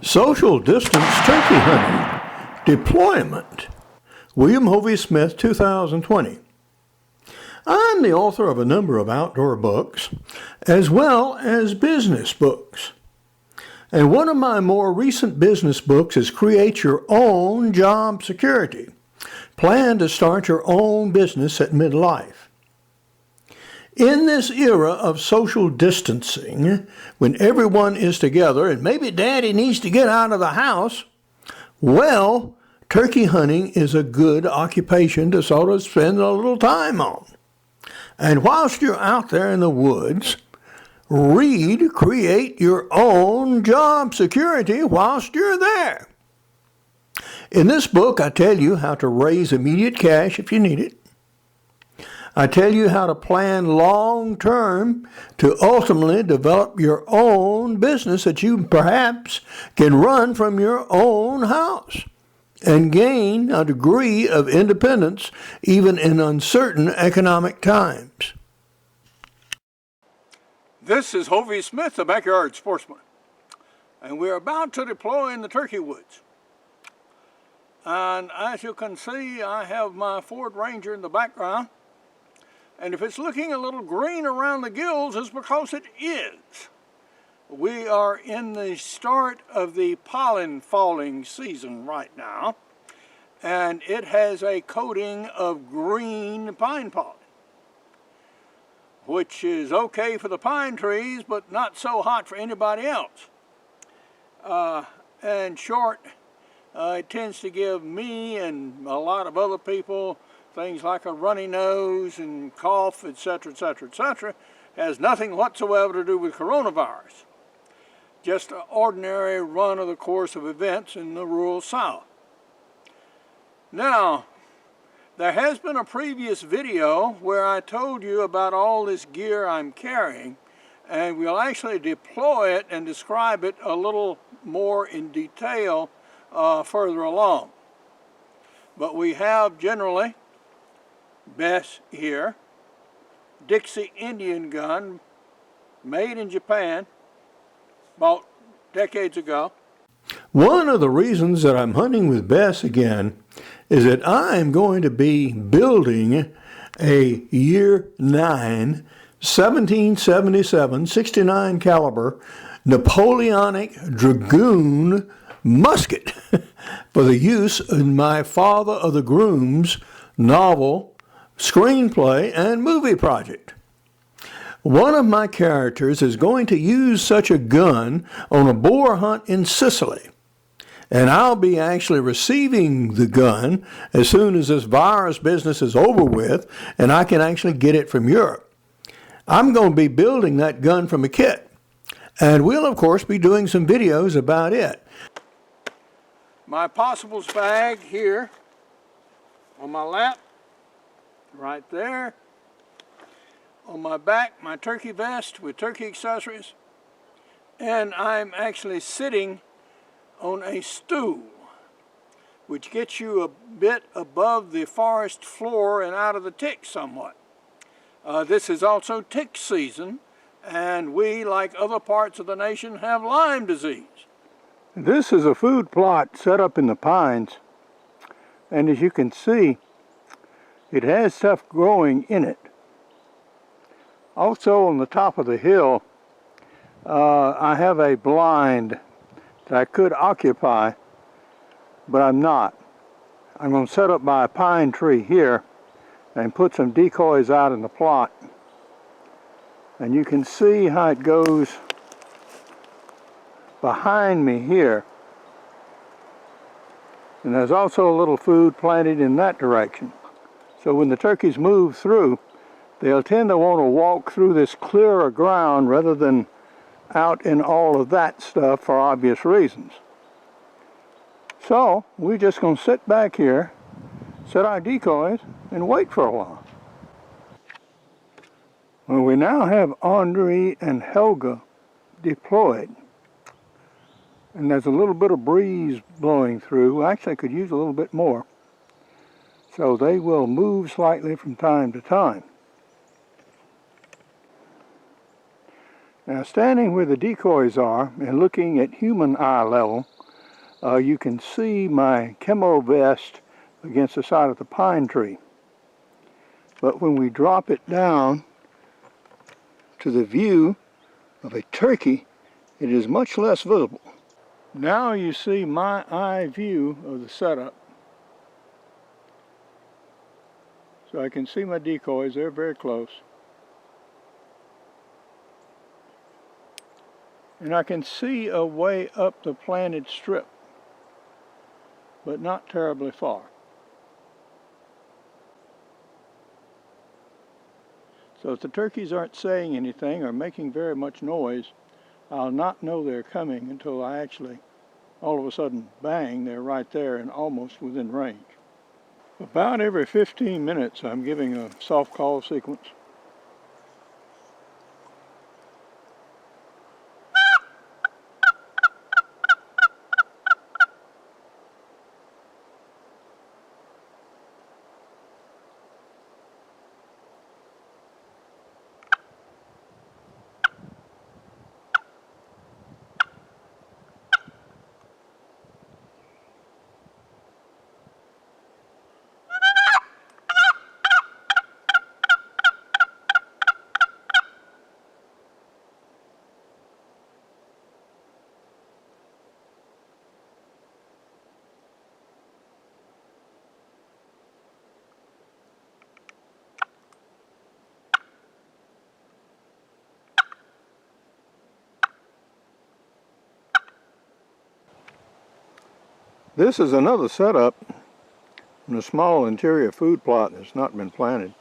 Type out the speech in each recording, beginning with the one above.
Social distance turkey hunting deployment. William Hovey Smith, 2020. I'm the author of a number of outdoor books as well as business books. And one of my more recent business books is Create Your Own Job Security. Plan to start your own business at midlife. In this era of social distancing, when everyone is together and maybe daddy needs to get out of the house, well, turkey hunting is a good occupation to sort of spend a little time on. And whilst you're out there in the woods, read Create Your Own Job Security whilst you're there. In this book, I tell you how to raise immediate cash if you need it. I tell you how to plan long-term to ultimately develop your own business that you perhaps can run from your own house and gain a degree of independence even in uncertain economic times. This is Hovey Smith, the Backyard Sportsman, and we're about to deploy in the turkey woods. And as you can see, I have my Ford Ranger in the background. And if it's looking a little green around the gills, it's because it is. We are in the start of the pollen falling season right now, and it has a coating of green pine pollen, which is okay for the pine trees, but not so hot for anybody else. In short, it tends to give me and a lot of other people things like a runny nose and cough, etc., etc., etc., has nothing whatsoever to do with coronavirus. Just an ordinary run of the course of events in the rural South. Now, there has been a previous video where I told you about all this gear I'm carrying, and we'll actually deploy it and describe it a little more in detail further along. But we have generally Bess here, Dixie Indian gun, made in Japan, bought decades ago. One of the reasons that I'm hunting with Bess again is that I'm going to be building a year 9, 1777, 69 caliber Napoleonic Dragoon musket for the use in my Father of the Grooms novel, screenplay, and movie project. One of my characters is going to use such a gun on a boar hunt in Sicily. And I'll be actually receiving the gun as soon as this virus business is over with and I can actually get it from Europe. I'm going to be building that gun from a kit. And we'll, of course, be doing some videos about it. My possibles bag here on my lap, right there. On my back, my turkey vest with turkey accessories. And I'm actually sitting on a stool, which gets you a bit above the forest floor and out of the ticks somewhat. This is also tick season, and we, like other parts of the nation, have Lyme disease. This is a food plot set up in the pines, and as you can see, it has stuff growing in it. Also on the top of the hill, I have a blind that I could occupy, but I'm not. I'm going to set up by a pine tree here and put some decoys out in the plot. And you can see how it goes behind me here. And there's also a little food planted in that direction. So when the turkeys move through, they'll tend to want to walk through this clearer ground rather than out in all of that stuff for obvious reasons. So we're just going to sit back here, set our decoys, and wait for a while. Well, we now have Andre and Helga deployed. And there's a little bit of breeze blowing through. Actually, I could use a little bit more. So they will move slightly from time to time. Now, standing where the decoys are and looking at human eye level, you can see my camo vest against the side of the pine tree. But when we drop it down to the view of a turkey, it is much less visible. Now you see my eye view of the setup. So I can see my decoys, they're very close. And I can see a way up the planted strip, but not terribly far. So if the turkeys aren't saying anything or making very much noise, I'll not know they're coming until I actually, all of a sudden, bang, they're right there and almost within range. About every 15 minutes, I'm giving a soft call sequence. This is another setup in a small interior food plot that's not been planted.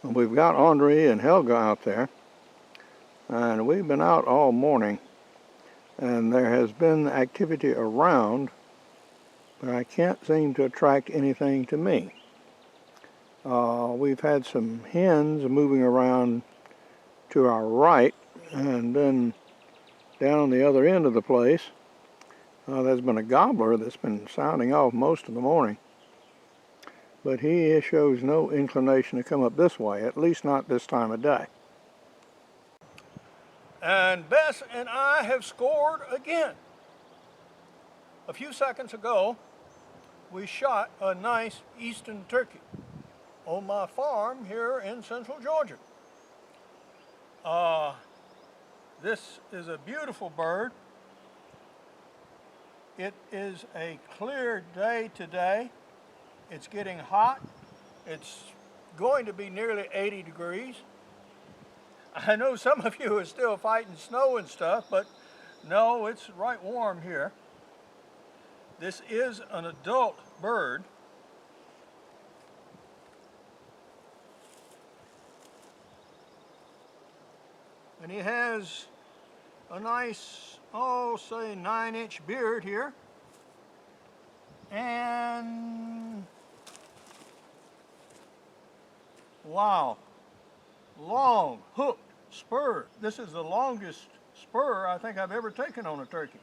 And we've got Andre and Helga out there, and we've been out all morning, and there has been activity around, but I can't seem to attract anything to me. We've had some hens moving around to our right, and then down on the other end of the place, there's been a gobbler that's been sounding off most of the morning, but he shows no inclination to come up this way, at least not this time of day. And Bess and I have scored again. A few seconds ago, we shot a nice eastern turkey on my farm here in central Georgia. This is a beautiful bird. It is a clear day today. It's getting hot. It's going to be nearly 80 degrees. I know some of you are still fighting snow and stuff, but no, it's right warm here. This is an adult bird. And he has a nice, say 9-inch beard here. And wow, long hooked spur. This is the longest spur I think I've ever taken on a turkey.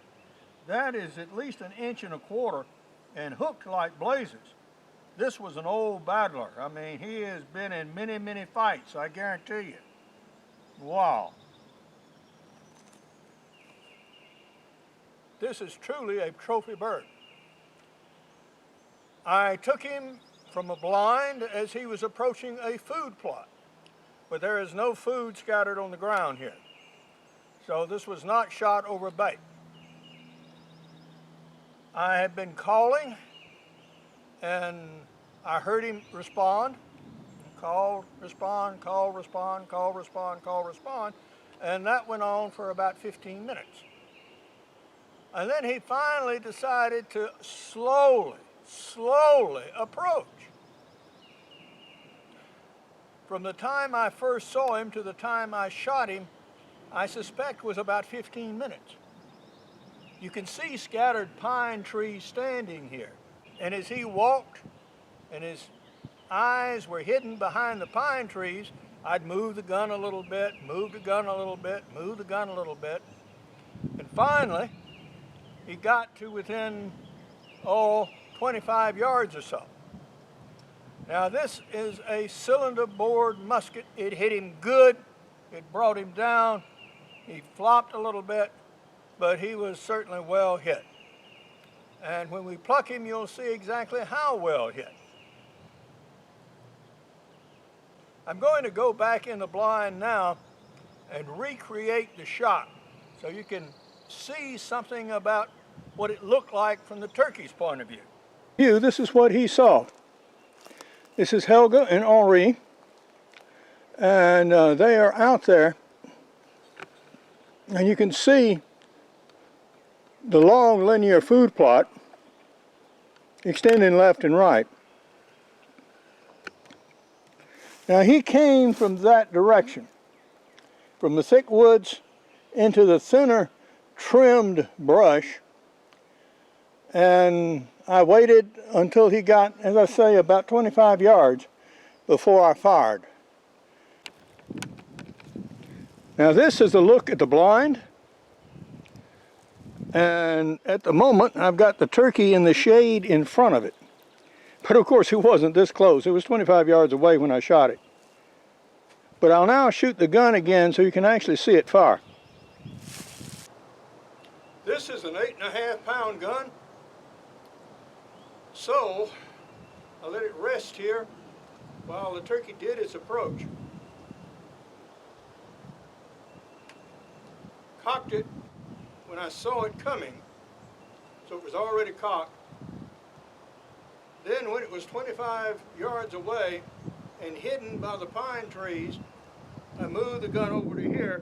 That is at least 1.25 inches and hooked like blazes. This was an old battler. I mean, he has been in many, many fights, I guarantee you. Wow. This is truly a trophy bird. I took him from a blind as he was approaching a food plot, but there is no food scattered on the ground here. So this was not shot over bait. I had been calling, and I heard him respond. Call, respond, call, respond, call, respond, call, respond, and that went on for about 15 minutes. And then he finally decided to slowly approach. From the time I first saw him to the time I shot him, I suspect was about 15 minutes. You can see scattered pine trees standing here. And as he walked and his eyes were hidden behind the pine trees, I'd move the gun a little bit, move the gun a little bit, move the gun a little bit. And finally, he got to within, 25 yards or so. Now this is a cylinder bored musket. It hit him good. It brought him down. He flopped a little bit, but he was certainly well hit. And when we pluck him, you'll see exactly how well hit. I'm going to go back in the blind now and recreate the shot so you can see something about what it looked like from the turkey's point of view. This is what he saw. This is Helga and Henri, and they are out there, and you can see the long linear food plot extending left and right. Now he came from that direction, from the thick woods into the thinner trimmed brush, and I waited until he got, as I say, about 25 yards before I fired. Now this is a look at the blind, and at the moment I've got the turkey in the shade in front of it. But of course it wasn't this close. It was 25 yards away when I shot it. But I'll now shoot the gun again so you can actually see it fire. This is an 8.5 pound gun. So I let it rest here while the turkey did its approach. Cocked it when I saw it coming, so it was already cocked. Then when it was 25 yards away and hidden by the pine trees, I moved the gun over to here,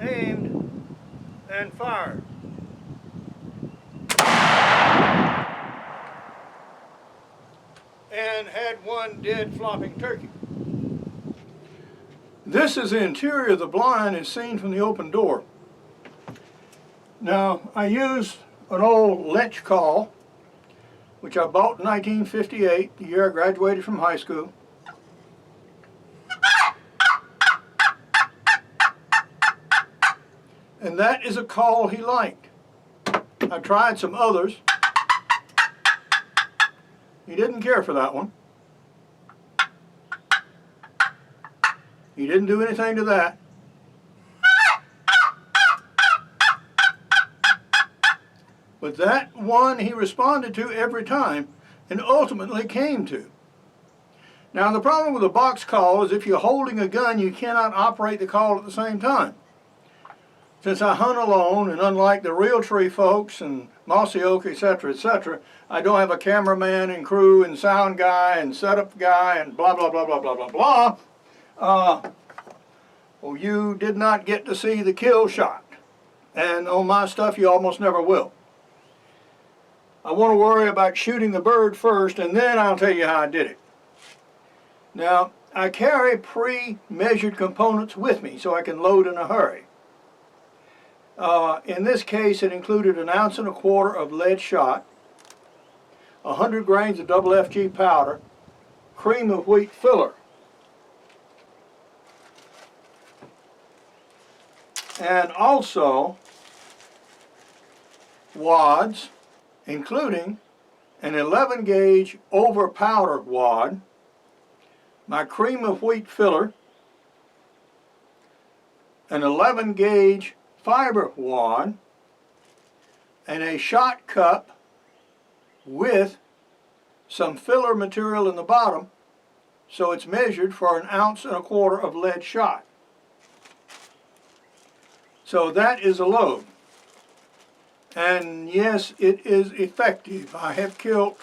aimed, and fired. And had one dead flopping turkey. This is the interior of the blind as seen from the open door. Now, I used an old Lynch call, which I bought in 1958, the year I graduated from high school. And that is a call he liked. I tried some others. He didn't care for that one. He didn't do anything to that. But that one he responded to every time and ultimately came to. Now the problem with a box call is if you're holding a gun, you cannot operate the call at the same time. Since I hunt alone, and unlike the Realtree folks and Mossy Oak, etc., I don't have a cameraman and crew and sound guy and setup guy and blah, blah, blah, blah, blah, blah, blah. Well, you did not get to see the kill shot. And on my stuff, you almost never will. I want to worry about shooting the bird first, and then I'll tell you how I did it. Now, I carry pre-measured components with me so I can load in a hurry. In this case, it included 1.25 ounces of lead shot, 100 grains of double FG powder, cream of wheat filler, and also wads, including an 11 gauge over powder wad, my cream of wheat filler, an 11 gauge fiber wad, and a shot cup with some filler material in the bottom, so it's measured for 1.25 ounces of lead shot. So that is a load. And yes, it is effective. I have killed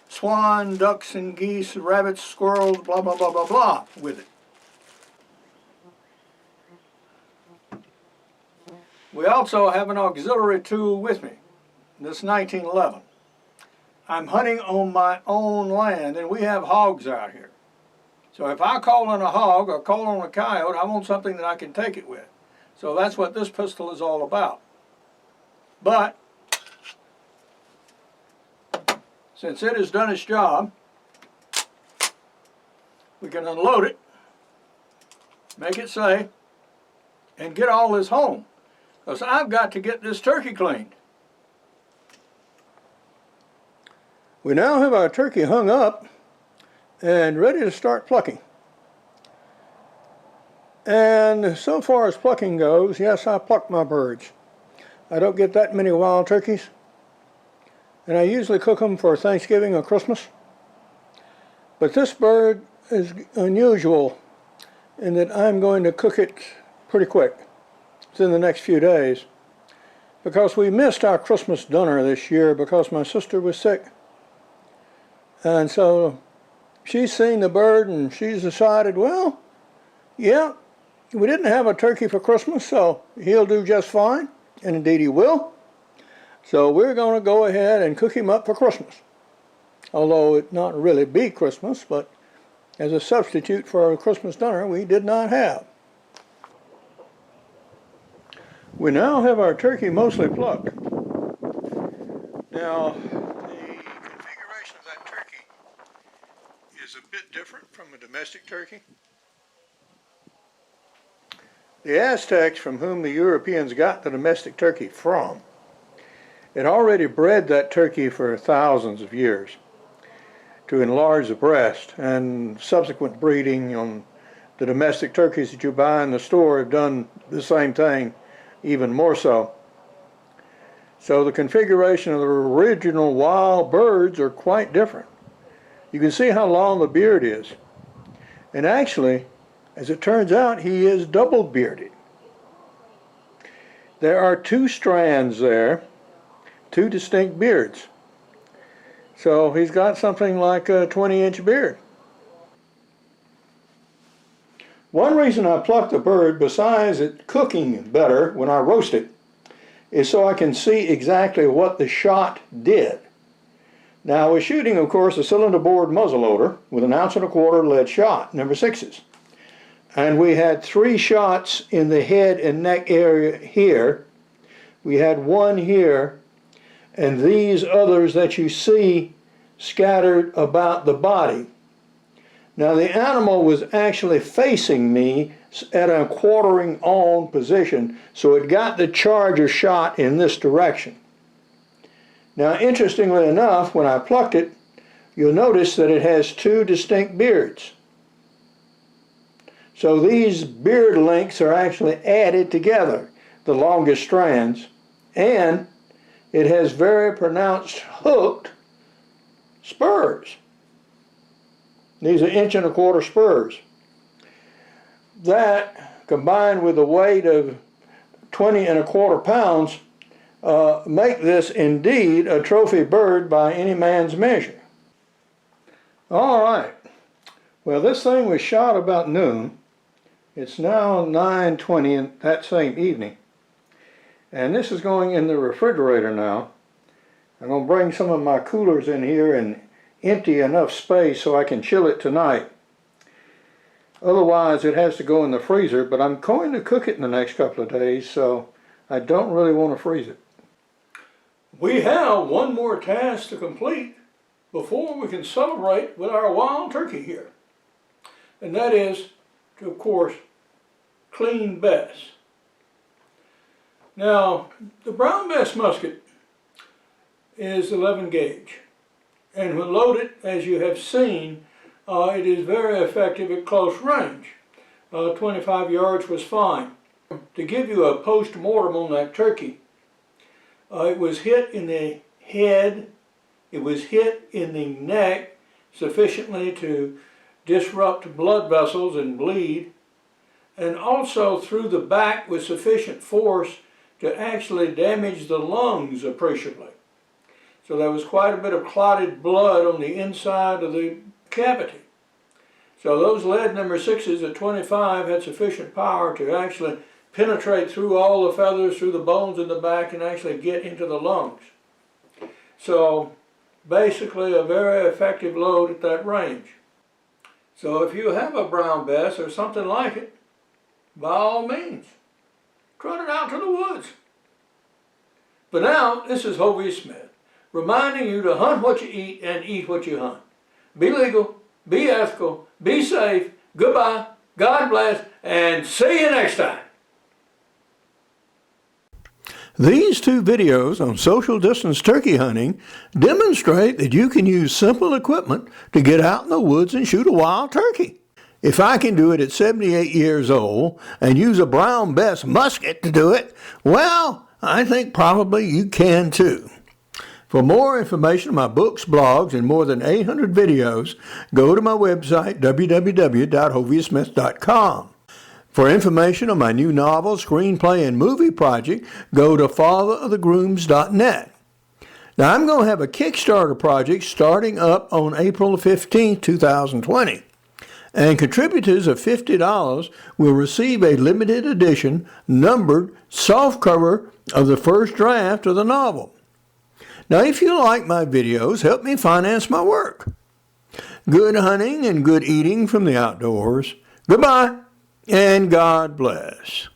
swan, ducks and geese, rabbits, squirrels, blah, blah, blah, blah, blah with it. We also have an auxiliary tool with me. This 1911. I'm hunting on my own land, and we have hogs out here. So if I call on a hog or call on a coyote, I want something that I can take it with. So that's what this pistol is all about. But since it has done its job, we can unload it, make it safe, and get all this home. Because I've got to get this turkey cleaned. We now have our turkey hung up and ready to start plucking. And so far as plucking goes, yes, I plucked my birds. I don't get that many wild turkeys, and I usually cook them for Thanksgiving or Christmas. But this bird is unusual in that I'm going to cook it pretty quick. It's in the next few days, because we missed our Christmas dinner this year because my sister was sick. And so she's seen the bird and she's decided, well, yeah, we didn't have a turkey for Christmas, so he'll do just fine. And indeed he will. So we're going to go ahead and cook him up for Christmas. Although it not really be Christmas, but as a substitute for a Christmas dinner we did not have. We now have our turkey mostly plucked. Now, the configuration of that turkey is a bit different from a domestic turkey. The Aztecs, from whom the Europeans got the domestic turkey from, had already bred that turkey for thousands of years to enlarge the breast, and subsequent breeding on the domestic turkeys that you buy in the store have done the same thing, even more so. So the configuration of the original wild birds are quite different. You can see how long the beard is. And actually, as it turns out, he is double bearded. There are two strands there, two distinct beards. So he's got something like a 20-inch beard. One reason I pluck the bird, besides it cooking better when I roast it, is so I can see exactly what the shot did. Now, I was shooting, of course, a cylinder bore muzzleloader with 1.25 ounce lead shot, number 6s. And we had 3 shots in the head and neck area here. We had 1 here, and these others that you see scattered about the body. Now, the animal was actually facing me at a quartering on position, so it got the charger shot in this direction. Now, interestingly enough, when I plucked it, you'll notice that it has 2 distinct beards. So these beard links are actually added together, the longest strands, and it has very pronounced hooked spurs. These are 1.25 inch spurs. That, combined with the weight of 20.25 pounds, make this indeed a trophy bird by any man's measure. All right. Well, this thing was shot about noon. It's now 9:20 that same evening. And this is going in the refrigerator now. I'm going to bring some of my coolers in here and empty enough space so I can chill it tonight. Otherwise it has to go in the freezer, but I'm going to cook it in the next couple of days, so I don't really want to freeze it. We have one more task to complete before we can celebrate with our wild turkey here. And that is to, of course, clean Bess. Now, the Brown Bess musket is 11 gauge. And when loaded, as you have seen, it is very effective at close range. 25 yards was fine. To give you a post-mortem on that turkey, it was hit in the head, it was hit in the neck sufficiently to disrupt blood vessels and bleed, and also through the back with sufficient force to actually damage the lungs appreciably. So there was quite a bit of clotted blood on the inside of the cavity. So those lead number 6s at 25 had sufficient power to actually penetrate through all the feathers, through the bones in the back, and actually get into the lungs. So basically a very effective load at that range. So if you have a Brown Bess or something like it, by all means, trot it out to the woods. But now, this is Hovey Smith, reminding you to hunt what you eat and eat what you hunt. Be legal, be ethical, be safe, goodbye, God bless, and see you next time. These 2 videos on social distance turkey hunting demonstrate that you can use simple equipment to get out in the woods and shoot a wild turkey. If I can do it at 78 years old and use a Brown Bess musket to do it, well, I think probably you can too. For more information on my books, blogs, and more than 800 videos, go to my website, www.hoviasmith.com. For information on my new novel, screenplay, and movie project, go to fatherofthegrooms.net. Now, I'm going to have a Kickstarter project starting up on April 15, 2020. And contributors of $50 will receive a limited edition, numbered softcover of the first draft of the novel. Now, if you like my videos, help me finance my work. Good hunting and good eating from the outdoors. Goodbye, and God bless.